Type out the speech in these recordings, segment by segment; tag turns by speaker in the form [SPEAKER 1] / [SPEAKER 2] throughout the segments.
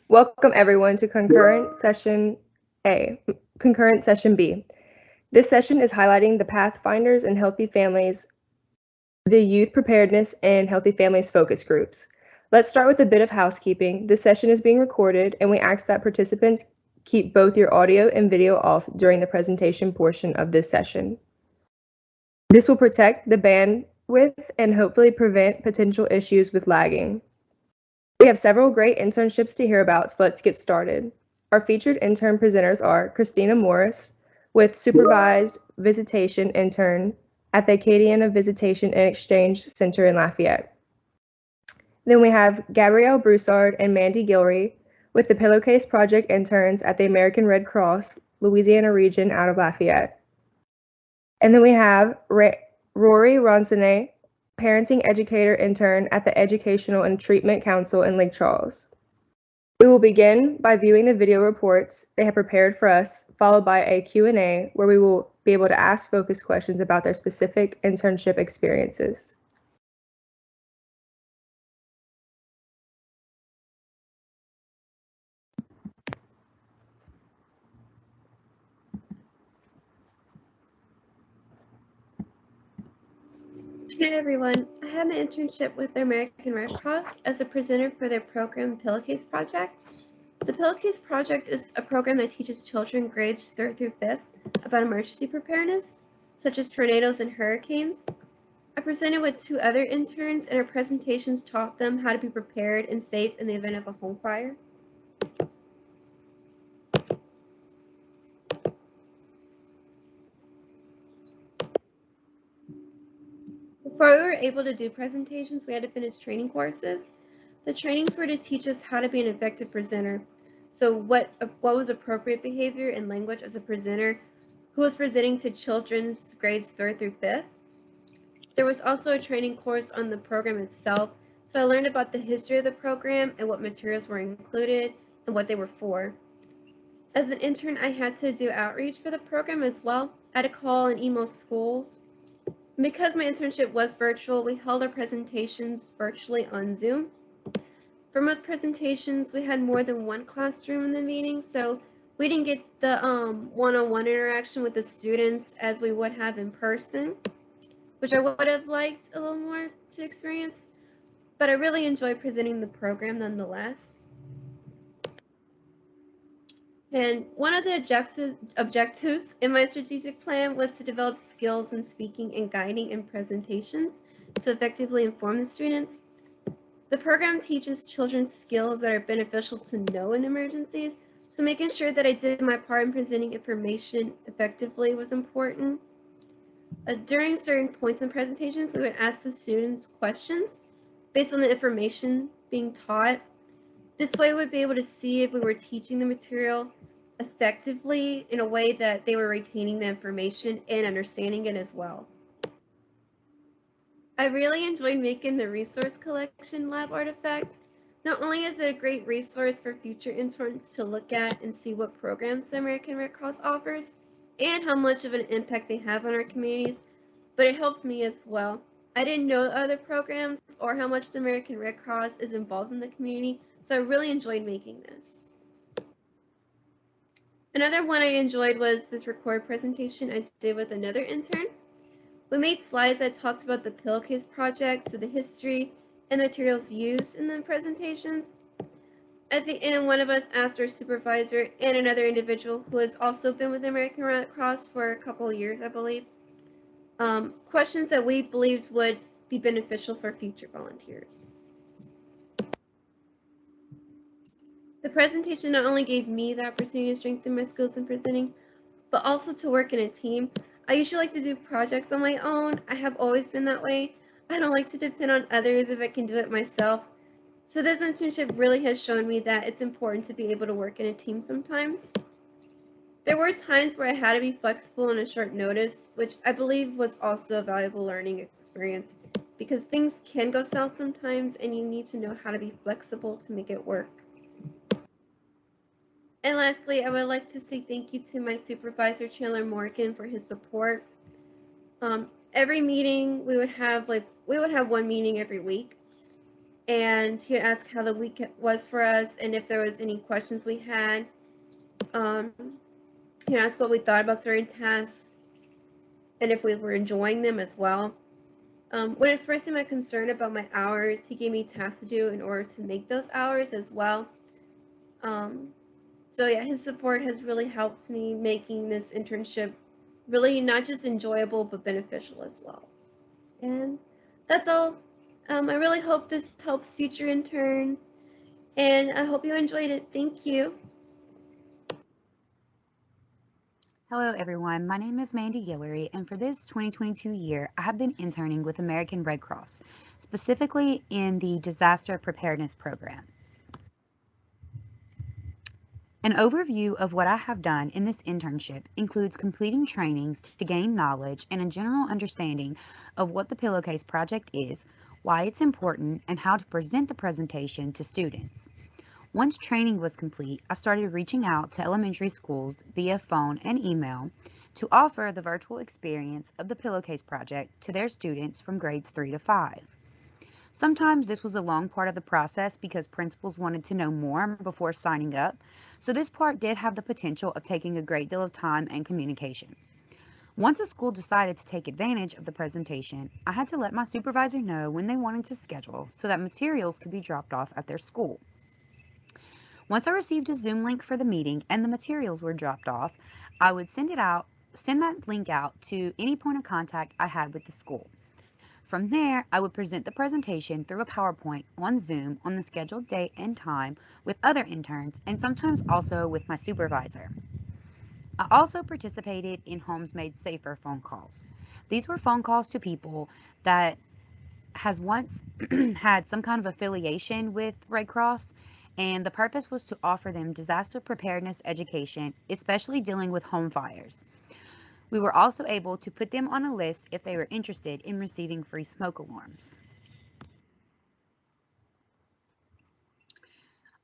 [SPEAKER 1] Welcome everyone to Concurrent Session A, Concurrent Session B. This session is highlighting the Pathfinders and Healthy Families, the Youth Preparedness and Healthy Families focus groups. Let's start with a bit of housekeeping. This session is being recorded and we ask that participants keep both your audio and video off during the presentation portion of this session. This will protect the bandwidth and hopefully prevent potential issues with lagging. We have several great internships to hear about, so let's get started. Our featured intern presenters are Christina Morris with Supervised Visitation Intern at the Acadiana Visitation and Exchange Center in Lafayette. Then we have Gabrielle Broussard and Mandy Gilry with the Pillowcase Project interns at the American Red Cross, Louisiana region out of Lafayette. And then we have Rory Ronsonet, parenting educator intern at the Educational and Treatment Council in Lake Charles. We will begin by viewing the video reports they have prepared for us, followed by a Q&A where we will be able to ask focus questions about their specific internship experiences.
[SPEAKER 2] Hi everyone, I had an internship with the American Red Cross as a presenter for their program Pillowcase Project. The Pillowcase Project is a program that teaches children grades 3rd through 5th about emergency preparedness, such as tornadoes and hurricanes. I presented with 2 other interns and our presentations taught them how to be prepared and safe in the event of a home fire. Before we were able to do presentations, we had to finish training courses. The trainings were to teach us how to be an effective presenter. So what was appropriate behavior and language as a presenter who was presenting to children's grades 3rd through 5th. There was also a training course on the program itself, so I learned about the history of the program and what materials were included and what they were for. As an intern, I had to do outreach for the program as well. I had to call and email schools. Because my internship was virtual, we held our presentations virtually on Zoom. For most presentations, we had more than one classroom in the meeting, so we didn't get the one-on-one interaction with the students as we would have in person, which I would have liked a little more to experience, but I really enjoyed presenting the program nonetheless. And one of the objectives in my strategic plan was to develop skills in speaking and guiding in presentations to effectively inform the students. The program teaches children skills that are beneficial to know in emergencies, so making sure that I did my part in presenting information effectively was important. During certain points in presentations, we would ask the students questions based on the information being taught. This way we'd be able to see if we were teaching the material effectively in a way that they were retaining the information and understanding it as well. I really enjoyed making the resource collection lab artifact. Not only is it a great resource for future interns to look at and see what programs the American Red Cross offers and how much of an impact they have on our communities, but it helped me as well. I didn't know other programs or how much the American Red Cross is involved in the community, so I really enjoyed making this. Another one I enjoyed was this recorded presentation I did with another intern. We made slides that talked about the Pillowcase project, so the history and materials used in the presentations. At the end, one of us asked our supervisor and another individual who has also been with the American Red Cross for a couple of years, I believe, questions that we believed would be beneficial for future volunteers. The presentation not only gave me the opportunity to strengthen my skills in presenting, but also to work in a team. I usually like to do projects on my own. I have always been that way. I don't like to depend on others if I can do it myself. So this internship really has shown me that it's important to be able to work in a team sometimes. There were times where I had to be flexible on a short notice, which I believe was also a valuable learning experience because things can go south sometimes and you need to know how to be flexible to make it work. And lastly, I would like to say thank you to my supervisor, Chandler Morgan, for his support. Every meeting we would have one meeting every week. and he would ask how the week was for us and if there was any questions we had. Um, he would ask what we thought about certain tasks and if we were enjoying them as well. When expressing my concern about my hours, he gave me tasks to do in order to make those hours as well. Um, so yeah, his support has really helped me making this internship really not just enjoyable but beneficial as well. And that's all. I really hope this helps future interns, and I hope you enjoyed it. Thank you.
[SPEAKER 3] Hello, everyone. My name is Mandy Guillory, and for this 2022 year, I have been interning with American Red Cross, specifically in the Disaster Preparedness Program. An overview of what I have done in this internship includes completing trainings to gain knowledge and a general understanding of what the Pillowcase Project is, why it's important, and how to present the presentation to students. Once training was complete, I started reaching out to elementary schools via phone and email to offer the virtual experience of the Pillowcase Project to their students from grades 3 to 5. Sometimes this was a long part of the process because principals wanted to know more before signing up, so this part did have the potential of taking a great deal of time and communication. Once a school decided to take advantage of the presentation, I had to let my supervisor know when they wanted to schedule so that materials could be dropped off at their school. Once I received a Zoom link for the meeting and the materials were dropped off, I would send that link out to any point of contact I had with the school. From there, I would present the presentation through a PowerPoint on Zoom on the scheduled date and time with other interns and sometimes also with my supervisor. I also participated in Homes Made Safer phone calls. These were phone calls to people that has once had some kind of affiliation with Red Cross, and the purpose was to offer them disaster preparedness education, especially dealing with home fires. We were also able to put them on a list if they were interested in receiving free smoke alarms.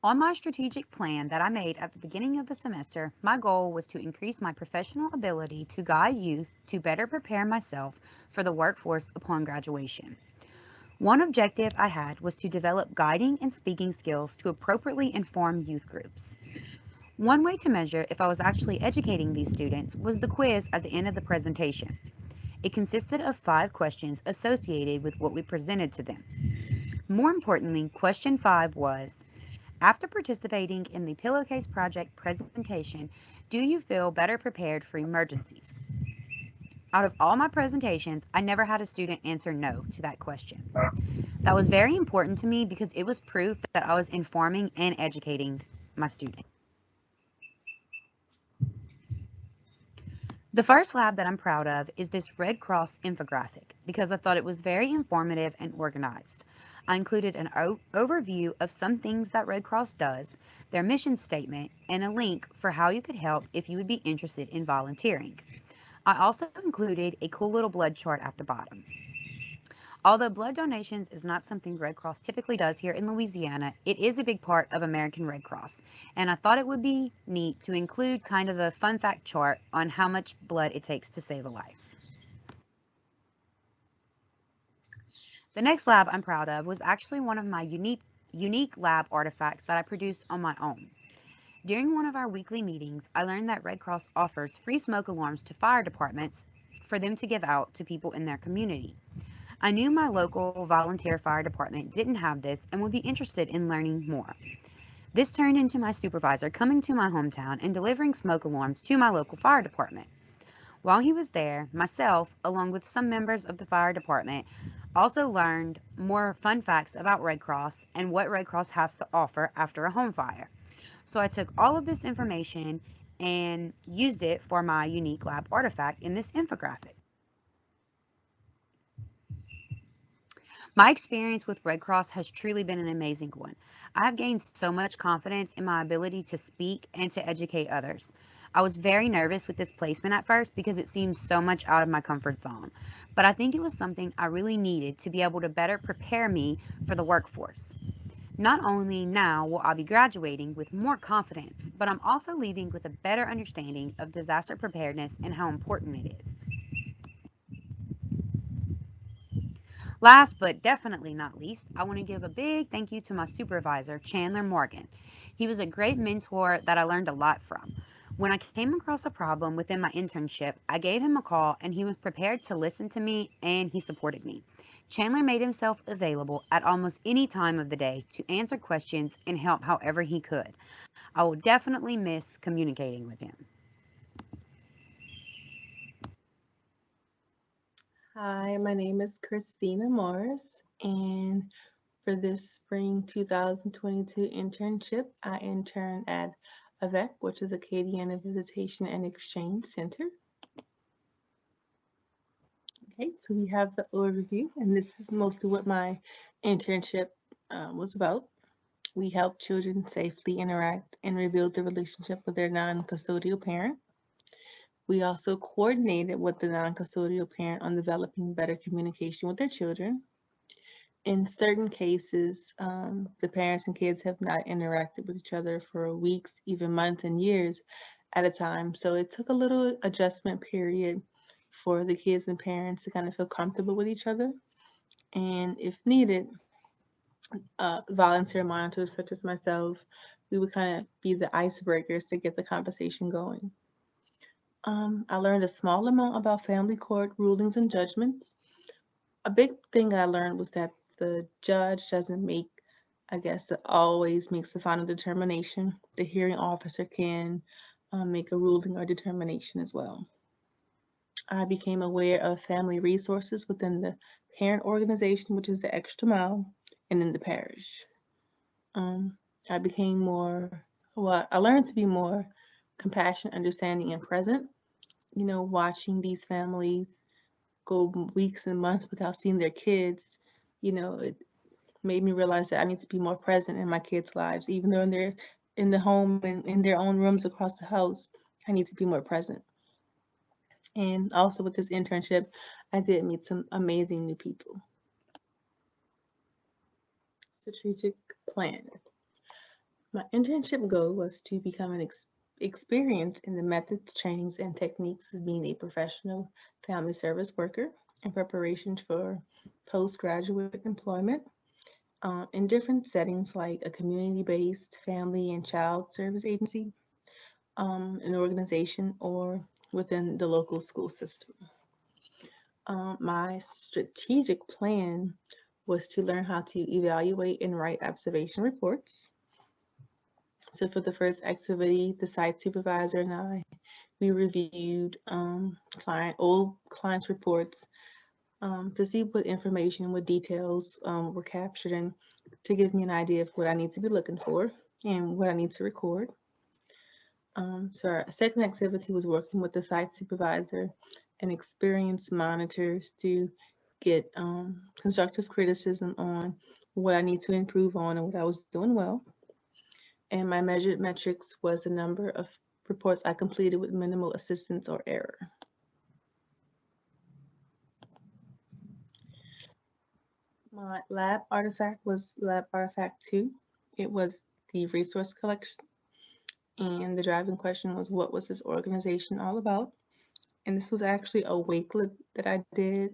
[SPEAKER 3] On my strategic plan that I made at the beginning of the semester, my goal was to increase my professional ability to guide youth to better prepare myself for the workforce upon graduation. One objective I had was to develop guiding and speaking skills to appropriately inform youth groups. One way to measure if I was actually educating these students was the quiz at the end of the presentation. It consisted of 5 questions associated with what we presented to them. More importantly, question 5 was, after participating in the Pillowcase Project presentation, do you feel better prepared for emergencies? Out of all my presentations, I never had a student answer no to that question. That was very important to me because it was proof that I was informing and educating my students. The first lab that I'm proud of is this Red Cross infographic because I thought it was very informative and organized. I included an overview of some things that Red Cross does, their mission statement, and a link for how you could help if you would be interested in volunteering. I also included a cool little blood chart at the bottom. Although blood donations is not something Red Cross typically does here in Louisiana, it is a big part of American Red Cross, and I thought it would be neat to include kind of a fun fact chart on how much blood it takes to save a life. The next lab I'm proud of was actually one of my unique lab artifacts that I produced on my own. During one of our weekly meetings, I learned that Red Cross offers free smoke alarms to fire departments for them to give out to people in their community. I knew my local volunteer fire department didn't have this and would be interested in learning more. This turned into my supervisor coming to my hometown and delivering smoke alarms to my local fire department. While he was there, myself, along with some members of the fire department, also learned more fun facts about Red Cross and what Red Cross has to offer after a home fire. So I took all of this information and used it for my unique lab artifact in this infographic. My experience with Red Cross has truly been an amazing one. I have gained so much confidence in my ability to speak and to educate others. I was very nervous with this placement at first because it seemed so much out of my comfort zone, but I think it was something I really needed to be able to better prepare me for the workforce. Not only now will I be graduating with more confidence, but I'm also leaving with a better understanding of disaster preparedness and how important it is. Last but definitely not least, I want to give a big thank you to my supervisor, Chandler Morgan. He was a great mentor that I learned a lot from. When I came across a problem within my internship, I gave him a call and he was prepared to listen to me and he supported me. Chandler made himself available at almost any time of the day to answer questions and help however he could. I will definitely miss communicating with him.
[SPEAKER 4] Hi, my name is Christina Morris, and for this spring 2022 internship, I interned at AVEC, which is Acadiana Visitation and Exchange Center. Okay, so we have the overview, and this is mostly what my internship was about. We help children safely interact and rebuild the relationship with their non-custodial parent. We also coordinated with the non-custodial parent on developing better communication with their children. In certain cases, the parents and kids have not interacted with each other for weeks, even months and years at a time. So it took a little adjustment period for the kids and parents to kind of feel comfortable with each other. And if needed, volunteer monitors such as myself, we would kind of be the icebreakers to get the conversation going. I learned a small amount about family court rulings and judgments. A big thing I learned was that the judge doesn't make, I guess, that always makes the final determination. The hearing officer can make a ruling or determination as well. I became aware of family resources within the parent organization, which is the Extra Mile, and in the parish. Um, I became more, well, I learned to be more compassionate, understanding, and present. You know, watching these families go weeks and months without seeing their kids, it made me realize that I need to be more present in my kids' lives, even though they're in the home and in their own rooms across the house. I need to be more present. And also with this internship, I did meet some amazing new people. Strategic plan. My internship goal was to become an experienced in the methods, trainings, and techniques of being a professional family service worker in preparation for postgraduate employment in different settings like a community-based family and child service agency, an organization, or within the local school system. My strategic plan was to learn how to evaluate and write observation reports. So for the first activity, the site supervisor and I, we reviewed old clients' reports to see what information and what details were captured and to give me an idea of what I need to be looking for and what I need to record. So our second activity was working with the site supervisor and experienced monitors to get constructive criticism on what I need to improve on and what I was doing well. And my measured metrics was the number of reports I completed with minimal assistance or error. My lab artifact was lab artifact 2. It was the resource collection. And the driving question was, what was this organization all about? And this was actually a wakelet that I did,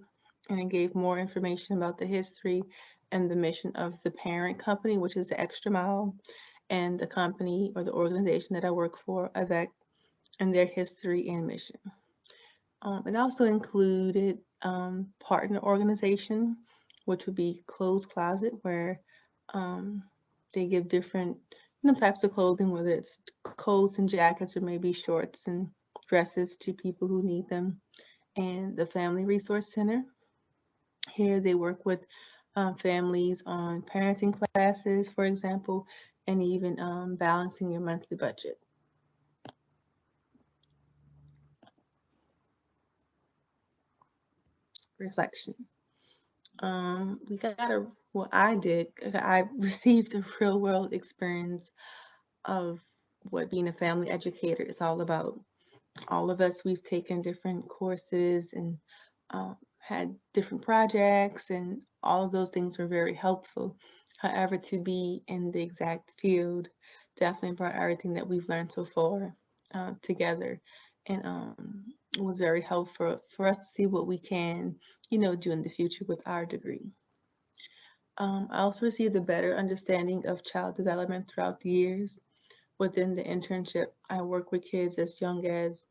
[SPEAKER 4] and it gave more information about the history and the mission of the parent company, which is the Extra Mile, and the company or the organization that I work for, AVEC, and their history and mission. It also included partner organization, which would be Clothes Closet, where they give different types of clothing, whether it's coats and jackets or maybe shorts and dresses to people who need them. And the Family Resource Center. Here they work with families on parenting classes, for example, and even balancing your monthly budget. Reflection. We got well, I received a real world experience of what being a family educator is all about. All of us, we've taken different courses and had different projects, and all of those things were very helpful. However, to be in the exact field definitely brought everything that we've learned so far together. And was very helpful for us to see what we can, do in the future with our degree. I also received a better understanding of child development throughout the years. Within the internship, I work with kids as young as,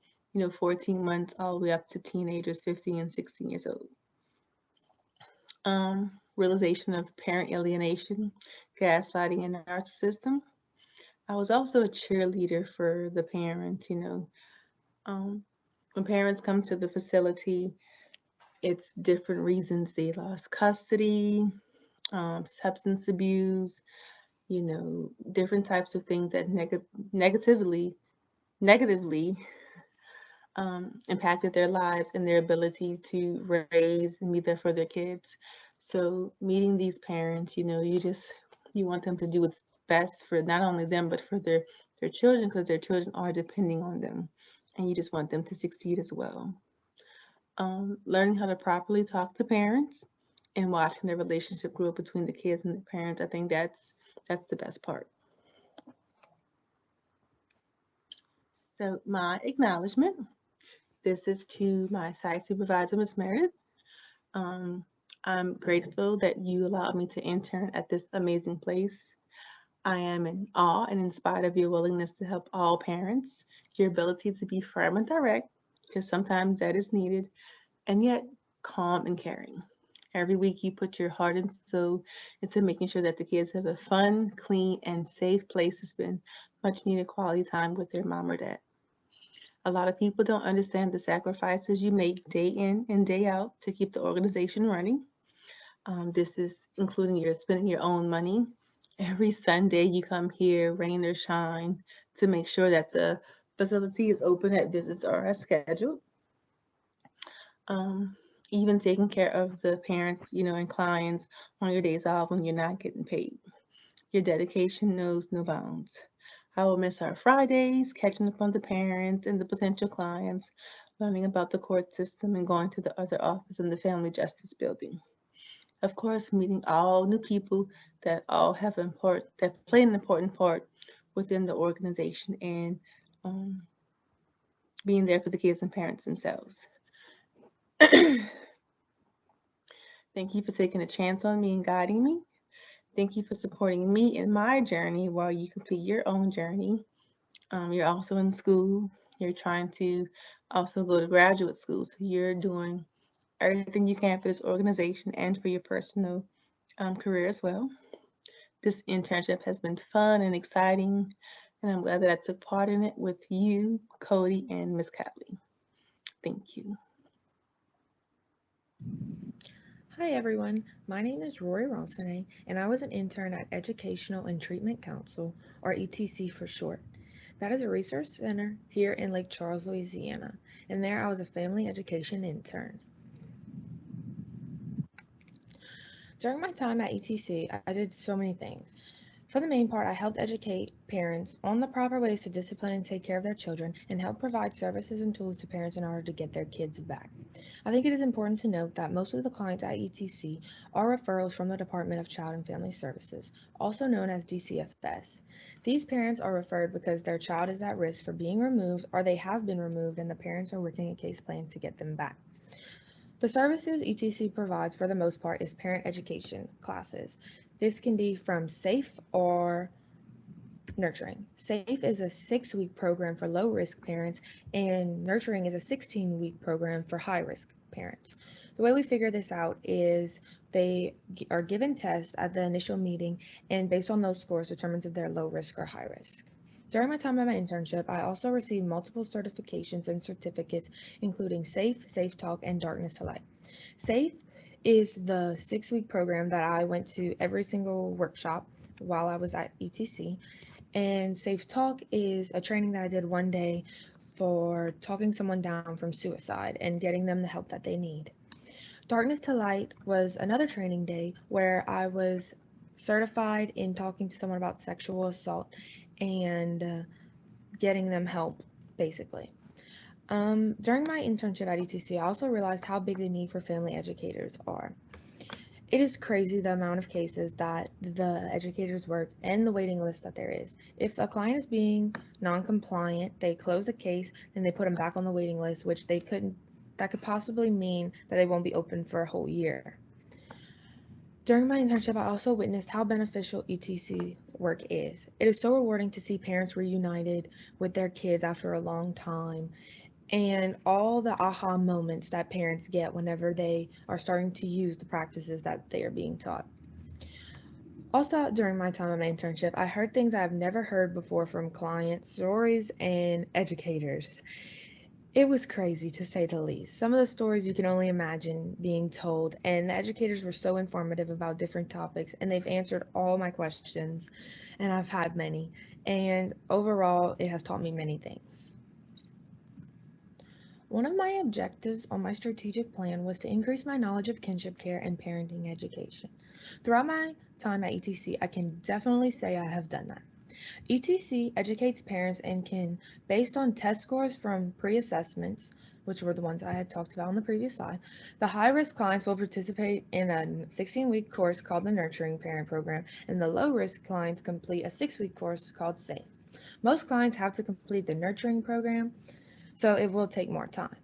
[SPEAKER 4] 14 months all the way up to teenagers, 15 and 16 years old. Realization of parent alienation, gaslighting, and narcissism. I was also a cheerleader for the parents, when parents come to the facility, it's different reasons. They lost custody, substance abuse, different types of things that negatively impacted their lives and their ability to raise and be there for their kids. So meeting these parents, you want them to do what's best for not only them but for their children, because their children are depending on them, and you just want them to succeed as well. Learning how to properly talk to parents and watching the relationship grow between the kids and the parents, I think that's the best part. So my acknowledgement. This is to my site supervisor, Ms. Meredith. I'm grateful that you allowed me to intern at this amazing place. I am in awe and inspired of your willingness to help all parents, your ability to be firm and direct, because sometimes that is needed, and yet calm and caring. Every week you put your heart and soul into making sure that the kids have a fun, clean, and safe place to spend much needed quality time with their mom or dad. A lot of people don't understand the sacrifices you make day in and day out to keep the organization running. This is including your spending your own money. Every Sunday you come here, rain or shine, to make sure that the facility is open, that visits are as scheduled. Um, Even taking care of the parents, and clients on your days off when you're not getting paid. Your dedication knows no bounds. I will miss our Fridays, catching up on the parents and the potential clients, learning about the court system, and going to the other office in the Family Justice Building. Of course, meeting all new people that all have that play an important part within the organization, and um, being there for the kids and parents themselves. Thank you for taking a chance on me and guiding me. Thank you for supporting me in my journey while you complete your own journey. You're also in school. You're trying to also go to graduate school. So you're doing everything you can for this organization and for your personal career as well. This internship has been fun and exciting, and I'm glad that I took part in it with you, Cody, and Miss Catley. Thank you.
[SPEAKER 5] Hi everyone, my name is Rory Ronsonay, and I was an intern at Educational and Treatment Council, or ETC for short. That is a research center here in Lake Charles, Louisiana, and there I was a family education intern. During my time at ETC, I did so many things. For the main part, I helped educate parents on the proper ways to discipline and take care of their children, and help provide services and tools to parents in order to get their kids back. I think it is important to note that most of the clients at ETC are referrals from the Department of Child and Family Services, also known as DCFS. These parents are referred because their child is at risk for being removed, or they have been removed and the parents are working a case plan to get them back. The services ETC provides for the most part is parent education classes. This can be from SAFE or Nurturing. SAFE is a 6-week program for low-risk parents, and Nurturing is a 16-week program for high-risk parents. The way we figure this out is they are given tests at the initial meeting, and based on those scores determines if they're low risk or high risk. During my time at my internship, I also received multiple certifications and certificates, including SAFE, Safe Talk, and Darkness to Light. SAFE is the 6-week program that I went to every single workshop while I was at ETC. And Safe Talk is a training that I did one day for talking someone down from suicide and getting them the help that they need. Darkness to Light was another training day where I was certified in talking to someone about sexual assault and getting them help, basically. During my internship at ETC, I also realized how big the need for family educators are. It is crazy the amount of cases that the educators work and the waiting list that there is. If a client is being non-compliant, they close the case and they put them back on the waiting list, which that could possibly mean that they won't be open for a whole year. During my internship, I also witnessed how beneficial ETC work is. It is so rewarding to see parents reunited with their kids after a long time, and all the aha moments that parents get whenever they are starting to use the practices that they are being taught. Also, during my time at my internship, I heard things I've never heard before from clients, stories, and educators. It was crazy to say the least. Some of the stories you can only imagine being told, and the educators were so informative about different topics, and they've answered all my questions, and I've had many. And overall, it has taught me many things. One of my objectives on my strategic plan was to increase my knowledge of kinship care and parenting education. Throughout my time at ETC, I can definitely say I have done that. ETC educates parents and can, based on test scores from pre-assessments, which were the ones I had talked about on the previous slide, the high-risk clients will participate in a 16-week course called the Nurturing Parent Program, and the low-risk clients complete a 6-week course called SAFE. Most clients have to complete the Nurturing Program, so it will take more time.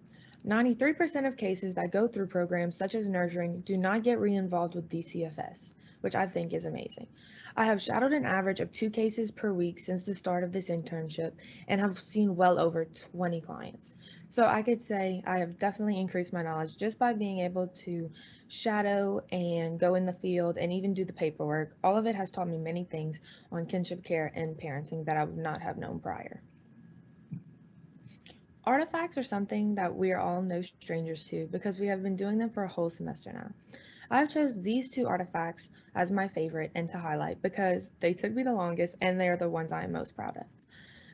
[SPEAKER 5] 93% of cases that go through programs such as nurturing do not get re-involved with DCFS, which I think is amazing. I have shadowed an average of 2 cases per week since the start of this internship and have seen well over 20 clients. So I could say I have definitely increased my knowledge just by being able to shadow and go in the field and even do the paperwork. All of it has taught me many things on kinship care and parenting that I would not have known prior. Artifacts are something that we are all no strangers to because we have been doing them for a whole semester now. I've chose these 2 artifacts as my favorite and to highlight because they took me the longest and they are the ones I am most proud of.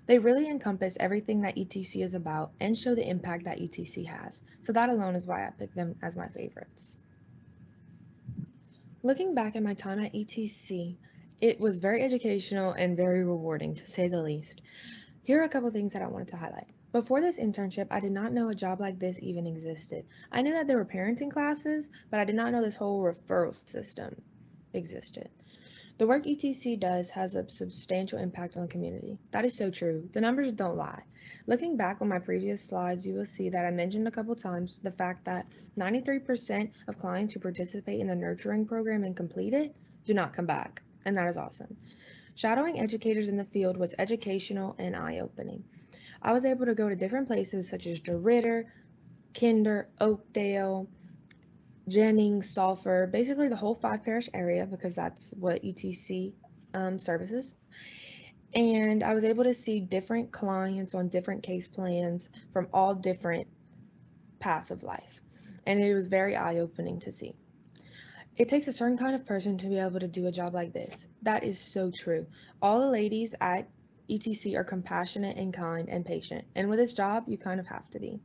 [SPEAKER 5] They really encompass everything that ETC is about and show the impact that ETC has, so that alone is why I picked them as my favorites. Looking back at my time at ETC, it was very educational and very rewarding to say the least. Here are a couple things that I wanted to highlight. Before this internship, I did not know a job like this even existed. I knew that there were parenting classes, but I did not know this whole referral system existed. The work ETC does has a substantial impact on the community. That is so true. The numbers don't lie. Looking back on my previous slides, you will see that I mentioned a couple times the fact that 93% of clients who participate in the nurturing program and complete it do not come back, and that is awesome. Shadowing educators in the field was educational and eye-opening. I was able to go to different places such as DeRitter, Kinder, Oakdale, Jennings, Sulphur, basically the whole 5-parish area because that's what ETC services. And I was able to see different clients on different case plans from all different paths of life. And it was very eye-opening to see. It takes a certain kind of person to be able to do a job like this. That is so true. All the ladies at ETC are compassionate and kind and patient. And with this job, you kind of have to be.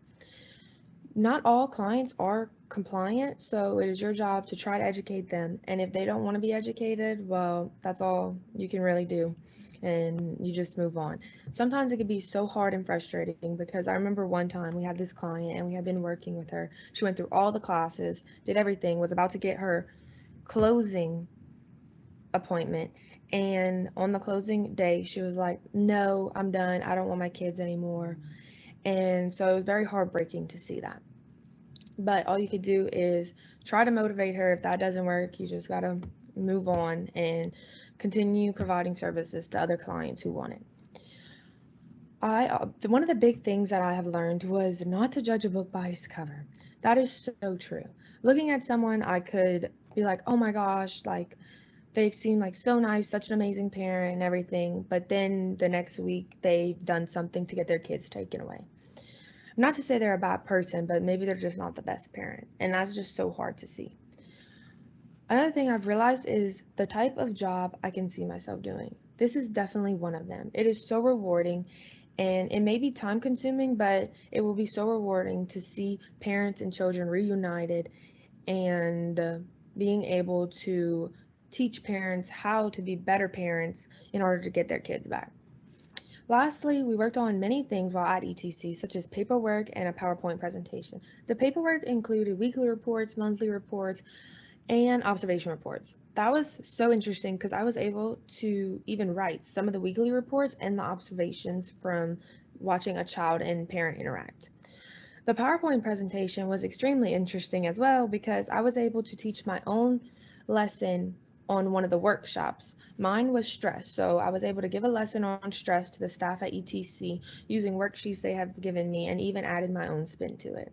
[SPEAKER 5] Not all clients are compliant, so it is your job to try to educate them. And if they don't want to be educated, well, that's all you can really do. And you just move on. Sometimes it can be so hard and frustrating because I remember one time we had this client and we had been working with her. She went through all the classes, did everything, was about to get her closing appointment, and on the closing day she was like, no, I'm done, I don't want my kids anymore. And so it was very heartbreaking to see that, but all you could do is try to motivate her. If that doesn't work, you just gotta move on and continue providing services to other clients who want it. One of the big things that I have learned was not to judge a book by its cover. That is so true. Looking at someone, I could be like, oh my gosh, like they seem like so nice, such an amazing parent and everything, but then the next week they've done something to get their kids taken away. Not to say they're a bad person, but maybe they're just not the best parent, and that's just so hard to see. Another thing I've realized is the type of job I can see myself doing. This is definitely one of them. It is so rewarding, and it may be time consuming, but it will be so rewarding to see parents and children reunited and being able to teach parents how to be better parents in order to get their kids back. Lastly, we worked on many things while at ETC, such as paperwork and a PowerPoint presentation. The paperwork included weekly reports, monthly reports, and observation reports. That was so interesting because I was able to even write some of the weekly reports and the observations from watching a child and parent interact. The PowerPoint presentation was extremely interesting as well because I was able to teach my own lesson on one of the workshops. Mine was stress, so I was able to give a lesson on stress to the staff at ETC using worksheets they have given me and even added my own spin to it.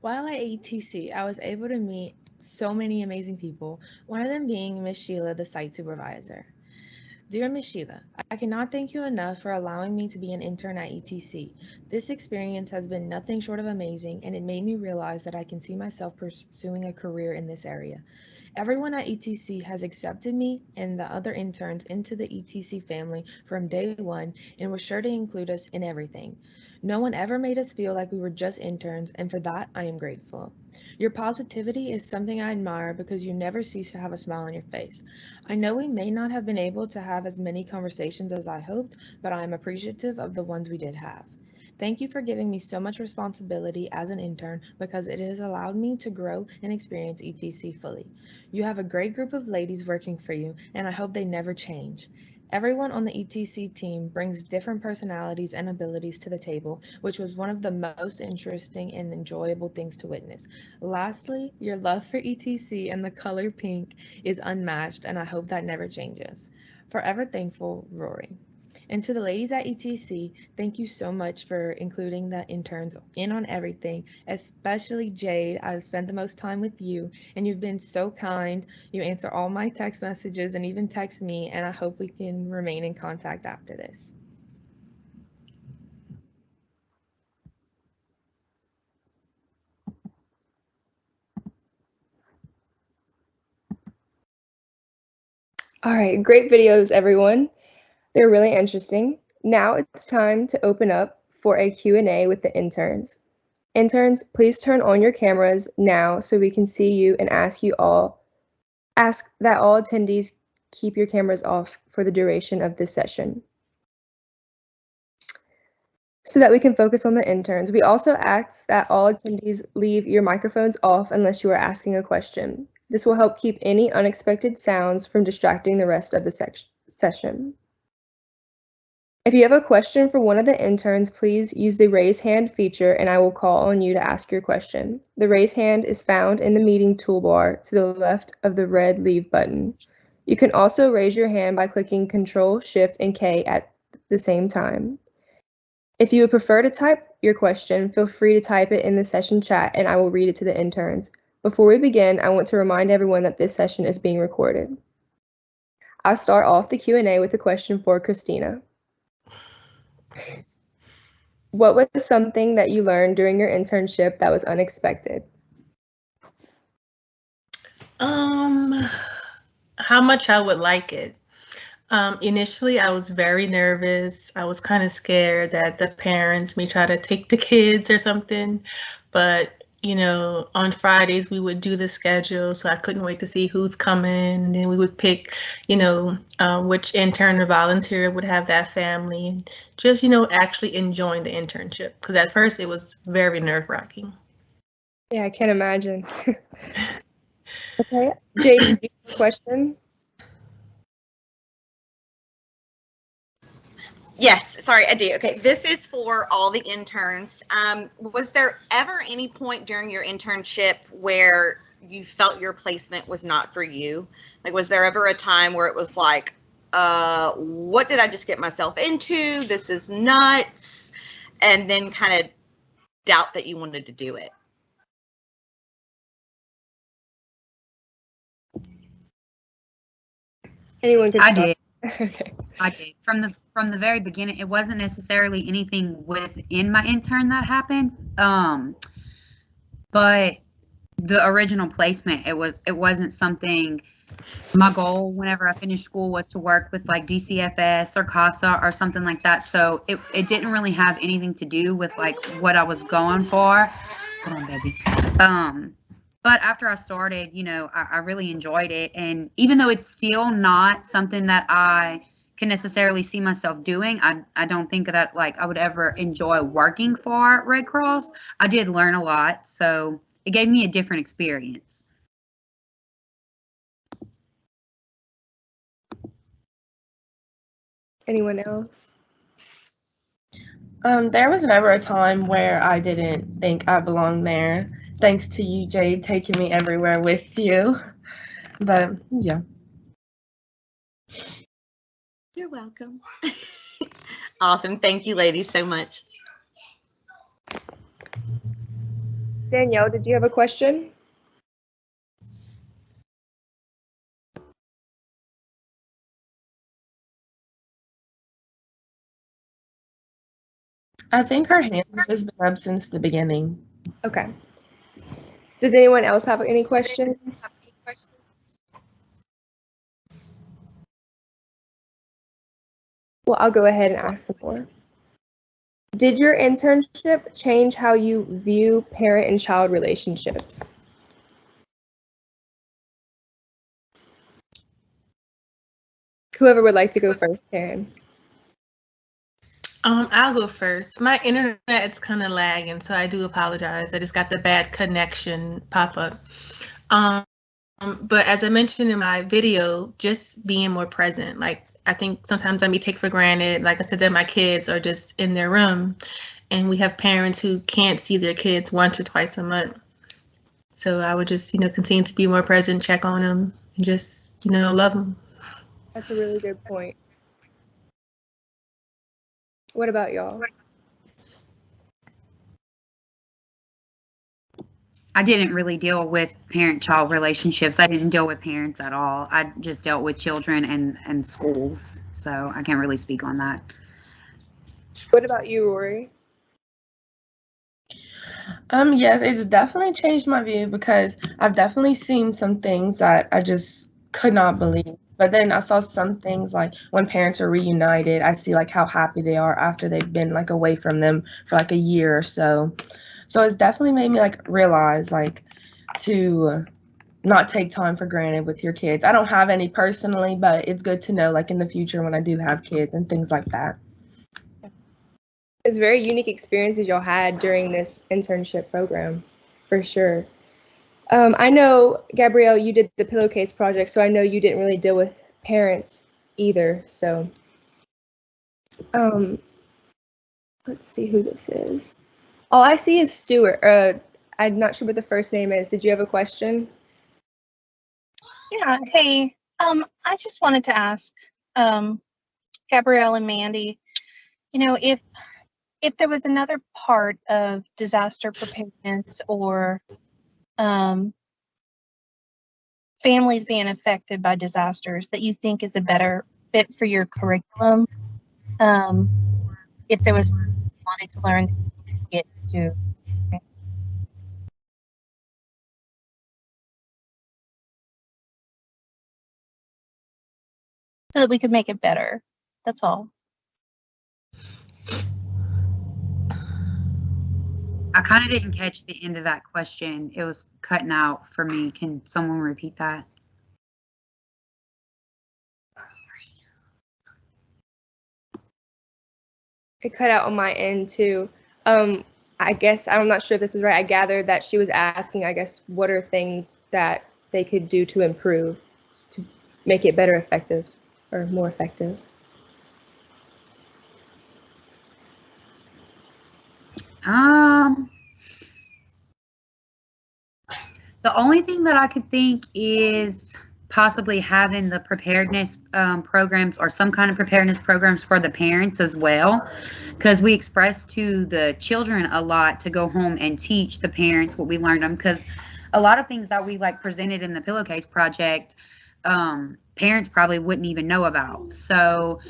[SPEAKER 5] While at ETC, I was able to meet so many amazing people, one of them being Miss Sheila, the site supervisor. Dear Ms. Sheila, I cannot thank you enough for allowing me to be an intern at ETC. This experience has been nothing short of amazing, and it made me realize that I can see myself pursuing a career in this area. Everyone at ETC has accepted me and the other interns into the ETC family from day one and was sure to include us in everything. No one ever made us feel like we were just interns, and for that, I am grateful. Your positivity is something I admire because you never cease to have a smile on your face. I know we may not have been able to have as many conversations as I hoped, but I am appreciative of the ones we did have. Thank you for giving me so much responsibility as an intern because it has allowed me to grow and experience ETC fully. You have a great group of ladies working for you, and I hope they never change. Everyone on the ETC team brings different personalities and abilities to the table, which was one of the most interesting and enjoyable things to witness. Lastly, your love for ETC and the color pink is unmatched, and I hope that never changes. Forever thankful, Rory. And to the ladies at ETC, thank you so much for including the interns in on everything, especially Jade. I've spent the most time with you, and you've been so kind. You answer all my text messages and even text me, and I hope we can remain in contact after this.
[SPEAKER 1] All right, great videos, everyone. They're really interesting. Now it's time to open up for a Q&A with the interns. Interns, please turn on your cameras now so we can see you and ask that all attendees keep your cameras off for the duration of this session so that we can focus on the interns. We also ask that all attendees leave your microphones off unless you are asking a question. This will help keep any unexpected sounds from distracting the rest of the session. If you have a question for one of the interns, please use the raise hand feature and I will call on you to ask your question. The raise hand is found in the meeting toolbar to the left of the red leave button. You can also raise your hand by clicking Control, Shift, and K at the same time. If you would prefer to type your question, feel free to type it in the session chat and I will read it to the interns. Before we begin, I want to remind everyone that this session is being recorded. I'll start off the Q&A with a question for Christina. What was something that you learned during your internship that was unexpected?
[SPEAKER 4] How much I would like it. Initially, I was very nervous. I was kind of scared that the parents may try to take the kids or something. But, you know, on Fridays, we would do the schedule. So I couldn't wait to see who's coming. And then we would pick, you know, which intern or volunteer would have that family. And just, you know, actually enjoying the internship. Because at first, it was very nerve-wracking.
[SPEAKER 1] Yeah, I can imagine. Okay, Jade, did you have a question?
[SPEAKER 6] Yes, sorry, I do. Okay, this is for all the interns. Was there ever any point during your internship where you felt your placement was not for you? Like, was there ever a time where it was like, what did I just get myself into? This is nuts. And then kind of doubt that you wanted to do it?
[SPEAKER 1] Anyone can
[SPEAKER 3] I
[SPEAKER 1] start.
[SPEAKER 3] did.
[SPEAKER 1] Okay.
[SPEAKER 3] I did. From the very beginning, it wasn't necessarily anything within my intern that happened. But the original placement, it wasn't something. My goal whenever I finished school was to work with like DCFS or CASA or something like that. So it didn't really have anything to do with like what I was going for. Hold on, baby. But after I started, you know, I really enjoyed it. And even though it's still not something that I can necessarily see myself doing. I don't think that like I would ever enjoy working for Red Cross. I did learn a lot, so it gave me a different experience.
[SPEAKER 1] Anyone else?
[SPEAKER 5] There was never a time where I didn't think I belonged there. Thanks to you, Jade, taking me everywhere with you. But yeah.
[SPEAKER 6] You're welcome. Awesome. Thank you, ladies, so much.
[SPEAKER 1] Danielle, did you have a question?
[SPEAKER 5] I think her hand has just been up since the beginning.
[SPEAKER 1] Okay. Does anyone else have any questions? Well, I'll go ahead and ask some more. Did your internship change how you view parent and child relationships? Whoever would like to go first, Karen.
[SPEAKER 4] I'll go first. My internet is kind of lagging, so I do apologize. I just got the bad connection pop up. But as I mentioned in my video, just being more present. Like, I think sometimes I may take for granted, like I said, that my kids are just in their room, and we have parents who can't see their kids once or twice a month. So I would just, continue to be more present, check on them, and just, love them.
[SPEAKER 1] That's a really good point. What about y'all?
[SPEAKER 3] I didn't really deal with parent-child relationships. I didn't deal with parents at all. I just dealt with children and schools. So I can't really speak on that.
[SPEAKER 1] What about you, Rory?
[SPEAKER 5] Yes, it's definitely changed my view because I've definitely seen some things that I just could not believe. But then I saw some things like when parents are reunited, I see like how happy they are after they've been like away from them for like a year or so. So it's definitely made me like realize like to not take time for granted with your kids. I don't have any personally, but it's good to know like in the future when I do have kids and things like that.
[SPEAKER 1] It's very unique experiences y'all had during this internship program, for sure. I know, Gabrielle, you did the pillowcase project, so I know you didn't really deal with parents either. So, let's see who this is. All I see is Stuart. I'm not sure what the first name is. Did you have a question?
[SPEAKER 7] Yeah, hey, I just wanted to ask Gabrielle and Mandy, if there was another part of disaster preparedness or families being affected by disasters that you think is a better fit for your curriculum, if there was something you wanted to learn to get to. So that we could make it better. That's all.
[SPEAKER 3] I kind of didn't catch the end of that question. It was cutting out for me. Can someone repeat that?
[SPEAKER 1] It cut out on my end too. I guess I'm not sure if this is right. I gathered that she was asking, I guess, what are things that they could do to improve, to make it better effective or more effective.
[SPEAKER 3] The only thing that I could think is possibly having the preparedness programs or some kind of preparedness programs for the parents as well, because we express to the children a lot to go home and teach the parents what we learned them, because a lot of things that we like presented in the pillowcase project, parents probably wouldn't even know about. So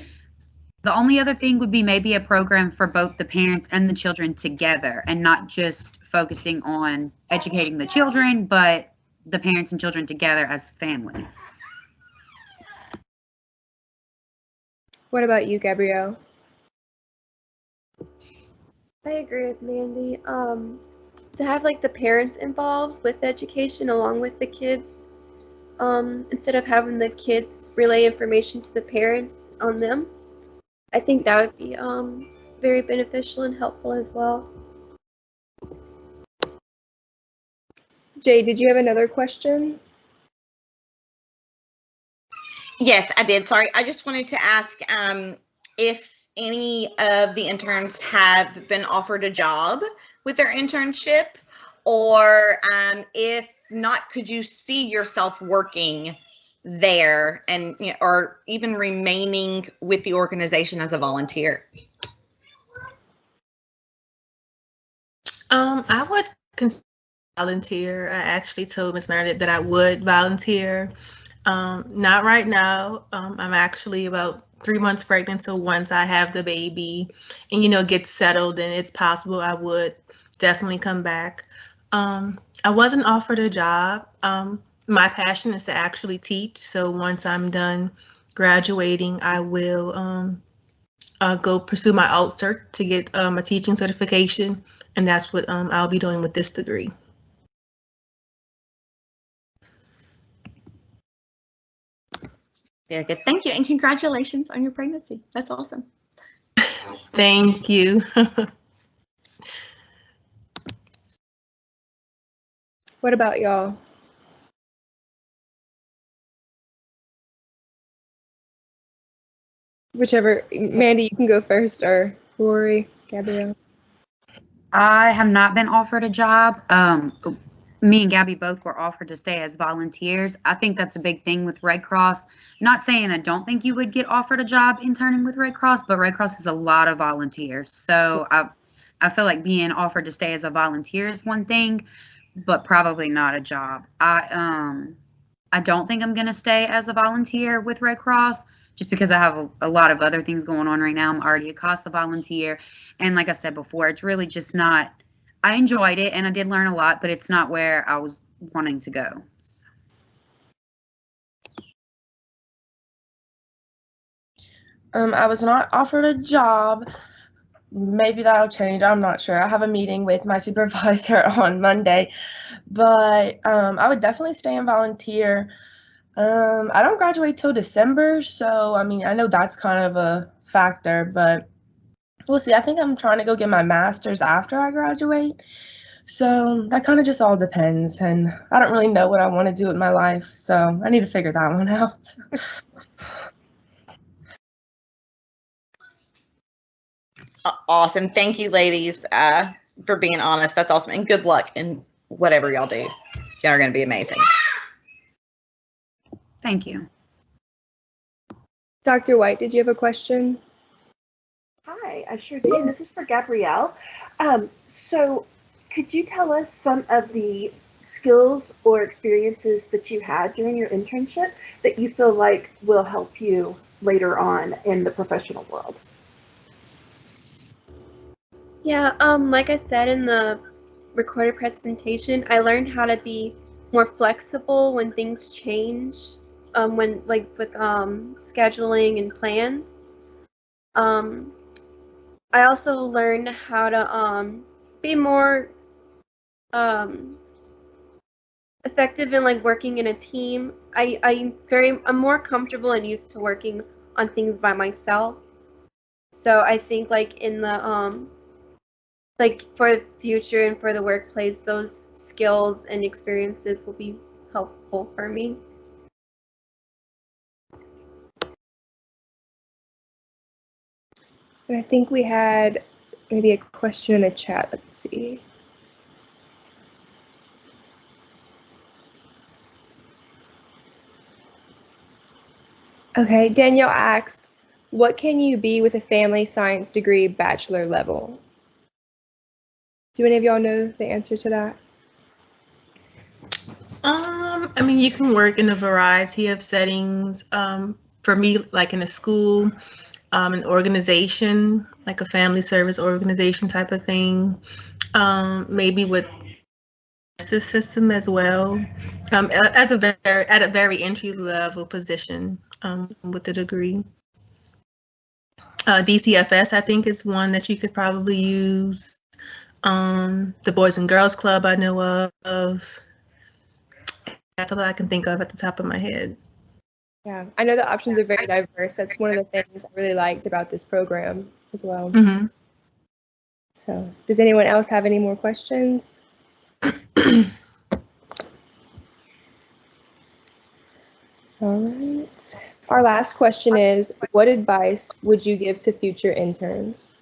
[SPEAKER 3] the only other thing would be maybe a program for both the parents and the children together, and not just focusing on educating the children, but the parents and children together as family.
[SPEAKER 1] What about you, Gabrielle?
[SPEAKER 2] I agree with Mandy. To have like the parents involved with education along with the kids instead of having the kids relay information to the parents on them. I think that would be very beneficial and helpful as well.
[SPEAKER 1] Jay, did you have another question?
[SPEAKER 6] Yes, I did. Sorry. I just wanted to ask if any of the interns have been offered a job with their internship, or if not, could you see yourself working there and, you know, or even remaining with the organization as a volunteer?
[SPEAKER 4] I would consider volunteer. I actually told Ms. Meredith that I would volunteer. Not right now. I'm actually about 3 months pregnant, so once I have the baby and, you know, get settled and it's possible, I would definitely come back. I wasn't offered a job. My passion is to actually teach, so once I'm done graduating, I will go pursue my alt cert to get a teaching certification, and that's what I'll be doing with this degree.
[SPEAKER 6] Very good. Thank you. And congratulations on your pregnancy. That's awesome.
[SPEAKER 4] Thank you.
[SPEAKER 1] What about y'all? Whichever, Mandy, you can go first, or Rory, Gabrielle.
[SPEAKER 3] I have not been offered a job. Me and Gabby both were offered to stay as volunteers. I think that's a big thing with Red Cross. Not saying I don't think you would get offered a job interning with Red Cross, but Red Cross is a lot of volunteers. So I feel like being offered to stay as a volunteer is one thing, but probably not a job. I don't think I'm gonna stay as a volunteer with Red Cross just because I have a lot of other things going on right now. I'm already a CASA volunteer, and like I said before, it's really just not. I enjoyed it and I did learn a lot, but it's not where I was wanting to go.
[SPEAKER 5] I was not offered a job. Maybe that'll change. I'm not sure. I have a meeting with my supervisor on Monday, but I would definitely stay and volunteer. I don't graduate till December, so I mean, I know that's kind of a factor, but we'll see. I think I'm trying to go get my master's after I graduate. So that kind of just all depends, and I don't really know what I want to do with my life, so I need to figure that one out.
[SPEAKER 6] Awesome. Thank you, ladies, for being honest. That's awesome. And good luck in whatever y'all do. Y'all are going to be amazing.
[SPEAKER 3] Thank you.
[SPEAKER 1] Dr. White, did you have a question?
[SPEAKER 8] Hi, I sure did. This is for Gabrielle. So could you tell us some of the skills or experiences that you had during your internship that you feel like will help you later on in the professional world?
[SPEAKER 2] Yeah, like I said in the recorded presentation, I learned how to be more flexible when things change, when like with scheduling and plans. I also learned how to be more effective in like working in a team. I'm more comfortable and used to working on things by myself. So I think like in the like for the future and for the workplace, those skills and experiences will be helpful for me.
[SPEAKER 1] And I think we had maybe a question in the chat. Let's see. Okay, Danielle asked, what can you be with a family science degree bachelor level? Do any of y'all know the answer to that?
[SPEAKER 4] I mean, you can work in a variety of settings. For me, like in a school, an organization, like a family service organization type of thing, maybe with the system as well, at a very entry level position with the degree. DCFS, I think, is one that you could probably use. The Boys and Girls Club I know of. that's all I can think of at the top of my head.
[SPEAKER 1] Yeah, I know the options are very diverse. That's one of the things I really liked about this program as well.
[SPEAKER 4] Mm-hmm.
[SPEAKER 1] So, does anyone else have any more questions? All right. Our last question is, what advice would you give to future interns?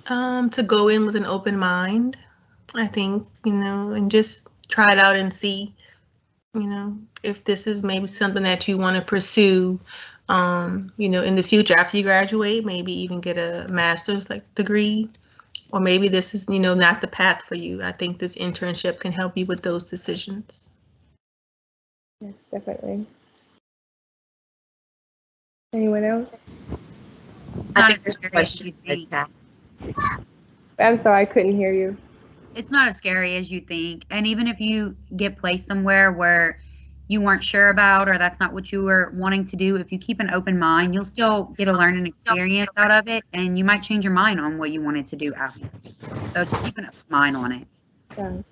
[SPEAKER 4] To go in with an open mind, I think, and just try it out and see, if this is maybe something that you want to pursue, in the future after you graduate, maybe even get a master's degree, or maybe this is, not the path for you. I think this internship can help you with those decisions.
[SPEAKER 1] Yes, definitely. Anyone else?
[SPEAKER 3] It's
[SPEAKER 6] I
[SPEAKER 3] not
[SPEAKER 6] think
[SPEAKER 3] as
[SPEAKER 6] there's a
[SPEAKER 3] scary as
[SPEAKER 6] question
[SPEAKER 3] you
[SPEAKER 6] in the
[SPEAKER 3] think.
[SPEAKER 6] chat.
[SPEAKER 1] I'm sorry, I couldn't hear you.
[SPEAKER 3] It's not as scary as you think. And even if you get placed somewhere where you weren't sure about, or that's not what you were wanting to do, if you keep an open mind, you'll still get a learning experience out of it, and you might change your mind on what you wanted to do after. So just keep an open mind on it.
[SPEAKER 1] Yeah.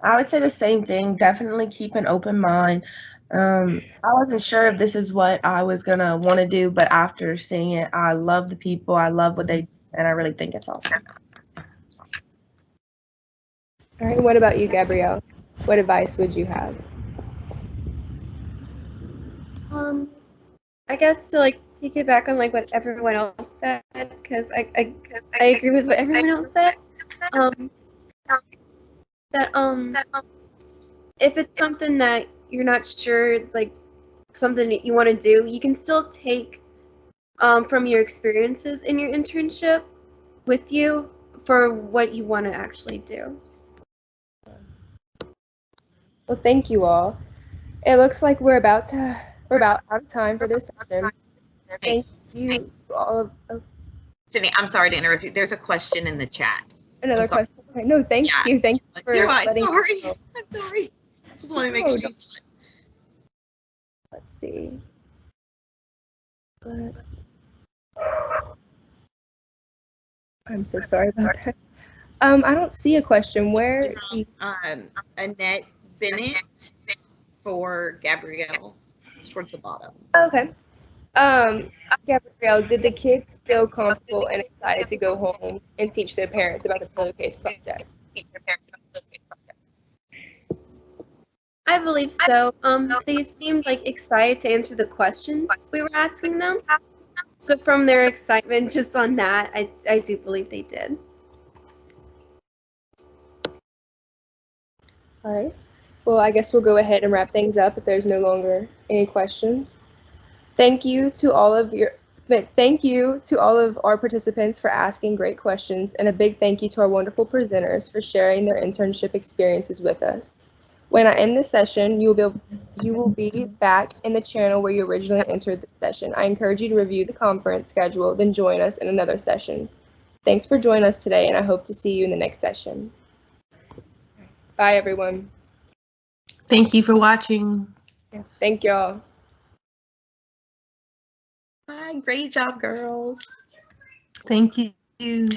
[SPEAKER 5] I would say the same thing. Definitely keep an open mind. I wasn't sure if this is what I was gonna want to do, but after seeing it, I love the people. I love what they do, and I really think it's awesome.
[SPEAKER 1] All right, what about you, Gabrielle? What advice would you have?
[SPEAKER 2] I guess to piggyback on what everyone else said, because I agree with what everyone else said. That if it's something that you're not sure, it's something that you want to do, you can still take from your experiences in your internship with you for what you want to actually do.
[SPEAKER 1] Well, thank you all. It looks like we're about out of time for this session. Thank you to all of
[SPEAKER 6] Sydney, I'm sorry to interrupt you. There's a question in the chat.
[SPEAKER 1] another question. Okay, no, thank you. Thank you for
[SPEAKER 6] You're fine.
[SPEAKER 1] letting
[SPEAKER 6] Sorry.
[SPEAKER 1] me know.
[SPEAKER 6] I'm sorry. Just want to make
[SPEAKER 1] No,
[SPEAKER 6] sure.
[SPEAKER 1] don't- Let's see. I'm so sorry about that. I don't see a question. Where?
[SPEAKER 6] Annette Bennett for Gabrielle. It's towards the bottom.
[SPEAKER 1] Okay. Gabrielle, did the kids feel comfortable and excited to go home and teach their parents about the pillowcase project?
[SPEAKER 2] I believe so. They seemed excited to answer the questions we were asking them. So from their excitement just on that, I do believe they did.
[SPEAKER 1] All right. Well, I guess we'll go ahead and wrap things up if there's no longer any questions. Thank you to all of our participants for asking great questions, and a big thank you to our wonderful presenters for sharing their internship experiences with us. When I end this session, you will be back in the channel where you originally entered the session. I encourage you to review the conference schedule, then join us in another session. Thanks for joining us today, and I hope to see you in the next session. Bye, everyone.
[SPEAKER 4] Thank you for watching.
[SPEAKER 1] Thank y'all.
[SPEAKER 6] Bye. Great job, girls.
[SPEAKER 4] Thank you.